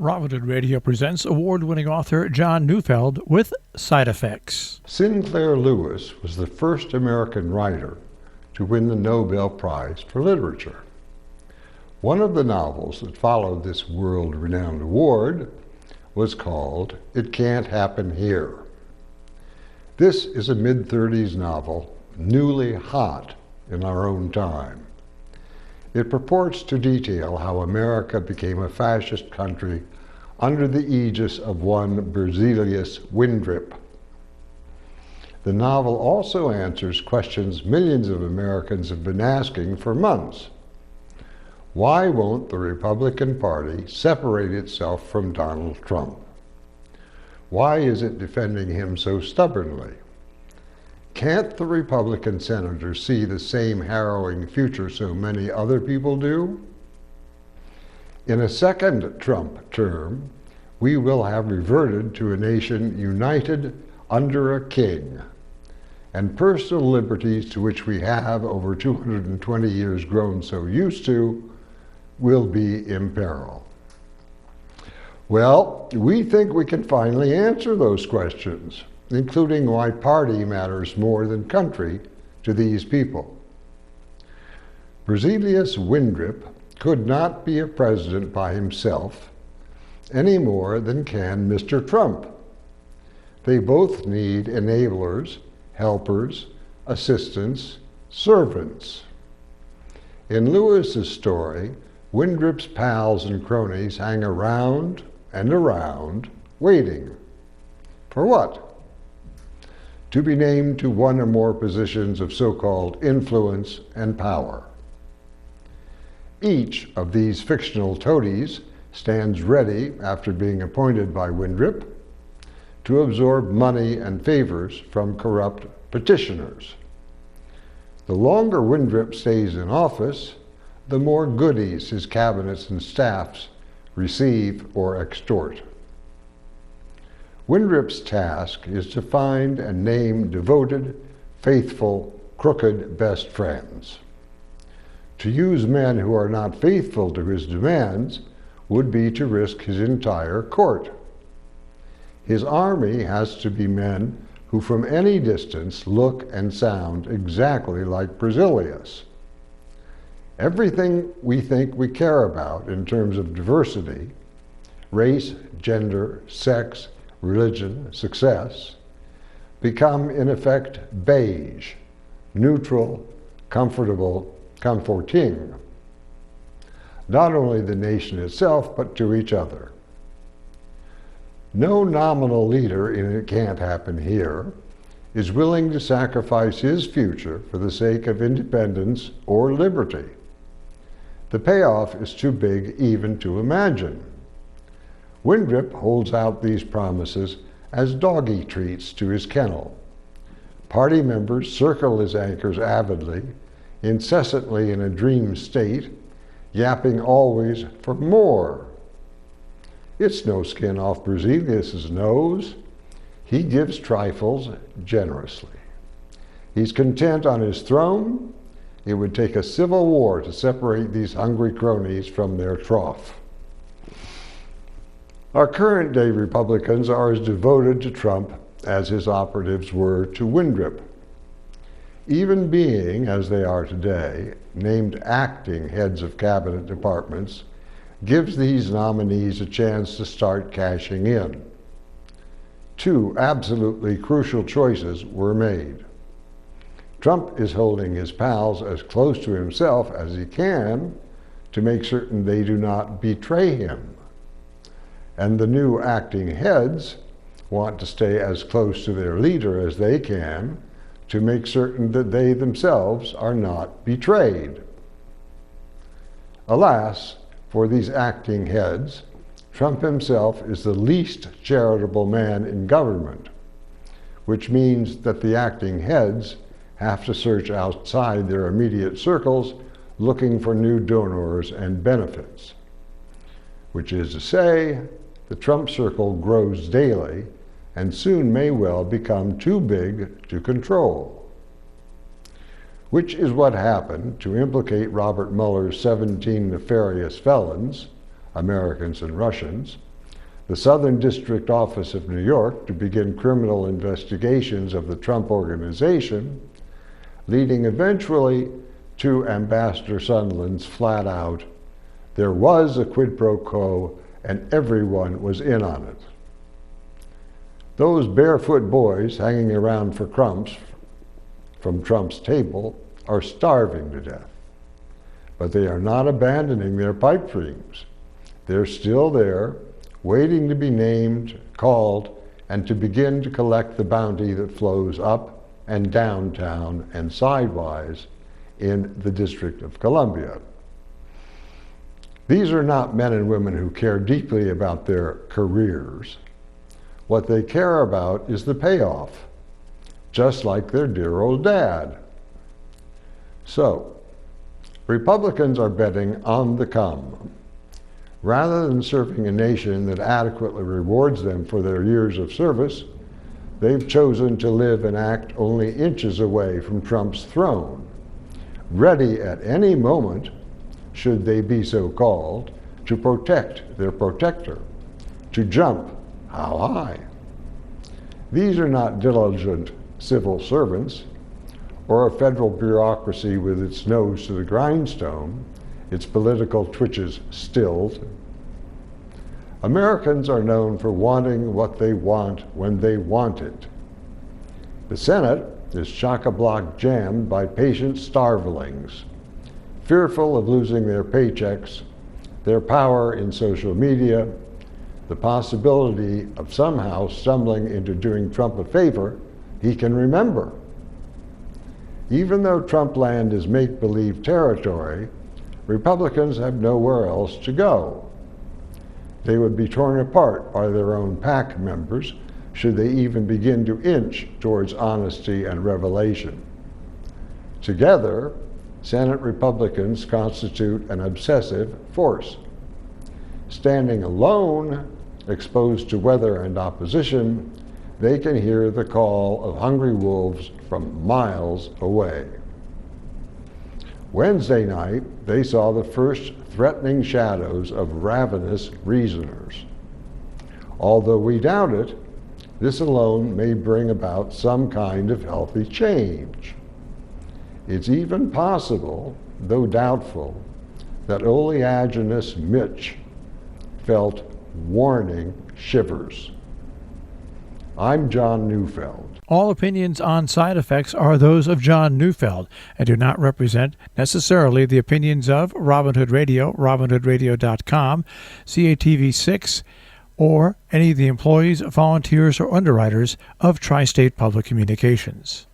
Robinhood Radio presents award-winning author John Neufeld with Side Effects. Sinclair Lewis was the first American writer to win the Nobel Prize for Literature. One of the novels that followed this world-renowned award was called It Can't Happen Here. This is a mid-30s novel, newly hot in our own time. It purports to detail how America became a fascist country under the aegis of one Berzelius Windrip. The novel also answers questions millions of Americans have been asking for months. Why won't the Republican Party separate itself from Donald Trump? Why is it defending him so stubbornly? Can't the Republican senators see the same harrowing future so many other people do? In a second Trump term, we will have reverted to a nation united under a king, and personal liberties to which we have over 220 years grown so used to will be in peril. Well, we think we can finally answer those questions, including why party matters more than country to these people. Berzelius Windrip could not be a president by himself any more than can Mr. Trump. They both need enablers, helpers, assistants, servants. In Lewis's story, Windrip's pals and cronies hang around and around, waiting. For what? To be named to one or more positions of so-called influence and power. Each of these fictional toadies stands ready, after being appointed by Windrip, to absorb money and favors from corrupt petitioners. The longer Windrip stays in office, the more goodies his cabinets and staffs receive or extort. Windrip's task is to find and name devoted, faithful, crooked best friends. To use men who are not faithful to his demands would be to risk his entire court. His army has to be men who from any distance look and sound exactly like Berzelius. Everything we think we care about in terms of diversity, race, gender, sex, religion, success, become in effect beige, neutral, comfortable, comforting, not only the nation itself, but to each other. No nominal leader in It Can't Happen Here is willing to sacrifice his future for the sake of independence or liberty. The payoff is too big even to imagine. Windrip holds out these promises as doggy treats to his kennel. Party members circle his anchors avidly, incessantly in a dream state, yapping always for more. It's no skin off Berzelius's nose. He gives trifles generously. He's content on his throne. It would take a civil war to separate these hungry cronies from their trough. Our current day Republicans are as devoted to Trump as his operatives were to Windrip. Even being, as they are today, named acting heads of cabinet departments gives these nominees a chance to start cashing in. Two absolutely crucial choices were made. Trump is holding his pals as close to himself as he can to make certain they do not betray him. And the new acting heads want to stay as close to their leader as they can to make certain that they themselves are not betrayed. Alas, for these acting heads, Trump himself is the least charitable man in government, which means that the acting heads have to search outside their immediate circles looking for new donors and benefits. Which is to say, the Trump circle grows daily and soon may well become too big to control. Which is what happened to implicate Robert Mueller's 17 nefarious felons, Americans and Russians, the Southern District Office of New York to begin criminal investigations of the Trump Organization, leading eventually to Ambassador Sondland's flat out, "There was a quid pro quo and everyone was in on it." Those barefoot boys hanging around for crumbs from Trump's table are starving to death. But they are not abandoning their pipe dreams. They're still there, waiting to be named, called, and to begin to collect the bounty that flows up and downtown and sidewise in the District of Columbia. These are not men and women who care deeply about their careers. What they care about is the payoff, just like their dear old dad. So, Republicans are betting on the come. Rather than serving a nation that adequately rewards them for their years of service, they've chosen to live and act only inches away from Trump's throne, ready at any moment, should they be so called, to protect their protector, to jump how high. These are not diligent civil servants or a federal bureaucracy with its nose to the grindstone, its political twitches stilled. Americans are known for wanting what they want when they want it. The Senate is chock-a-block jammed by patient starvelings, fearful of losing their paychecks, their power in social media, the possibility of somehow stumbling into doing Trump a favor he can remember. Even though Trump land is make-believe territory, Republicans have nowhere else to go. They would be torn apart by their own PAC members should they even begin to inch towards honesty and revelation. Together, Senate Republicans constitute an obsessive force. Standing alone, exposed to weather and opposition, they can hear the call of hungry wolves from miles away. Wednesday night, they saw the first threatening shadows of ravenous reasoners. Although we doubt it, this alone may bring about some kind of healthy change. It's even possible, though doubtful, that oleaginous Mitch felt warning shivers. I'm John Neufeld. All opinions on side effects are those of John Neufeld and do not represent necessarily the opinions of Robin Hood Radio, robinhoodradio.com, CATV6, or any of the employees, volunteers, or underwriters of Tri-State Public Communications.